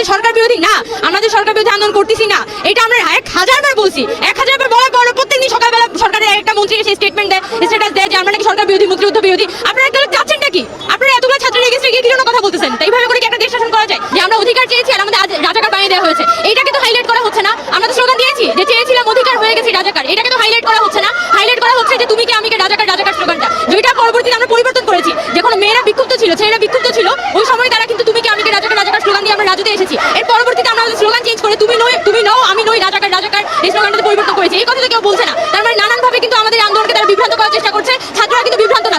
যে সরকার বিরোধী না, আমরা যে সরকার বিরোধী আন্দোলন করতেছি না, এটা আমরা 1000 বার বলছি। 1000 বার বলার পর প্রত্যেকদিন সকালবেলা সরকারের একটা মন্ত্রী এসে স্টেটমেন্ট দেয়, স্ট্যাটাস দেয় যে আমরা নাকি সরকার বিরোধী, মুক্তিযুদ্ধ বিরোধী। আপনারা এগুলো চাচ্ছেনটা কি? আপনারা এতগুলো ছাত্র রেজিস্ট্রি গিয়ে কি জন্য কথা বলতেছেন? তো এইভাবে করে কি একটা দেশ শাসন করা যায়? যে আমরা অধিকার চেয়েছি আর আমাদের রাজাকার বানিয়ে দেওয়া হয়েছে, এইটাকে তো হাইলাইট করা হচ্ছে না। আমরা তো স্লোগান দিয়েছি যে চেয়েছিলাম অধিকার, হয়ে গেছি রাজাকার, এটাকে তো হাইলাইট করা হচ্ছে না। হাইলাইট করা হচ্ছে যে তুমি কি আমি কে, রাজাকার রাজাকার স্লোগানটা, যেটা পরবর্তীতে আমরা পরিবর্তন করেছি। যখন মেয়েরা বিক্ষুব্ধ ছিল, ছেলেরা বিক্ষুব্ধ ছিল, ওই সময় তারা কিন্তু তুমি কি আমি কে, রাজাকার রাজাকার স্লোগান দিয়ে আমরা রাজুতে এসেছি। এর পরবর্তীতে আমরা স্লোগান চেঞ্জ করে তুমি নও আমি নই, রাজাকার রাজাকার, এই স্লোগানটা পরিবর্তন করেছি। এই কথা তো কেউ বলছে না। তার মানে নানানভাবে কিন্তু আমাদের আন্দোলনকে তারা বিভ্রান্ত করার চেষ্টা করছে। ছাত্ররা কিন্তু বিভ্রান্ত না,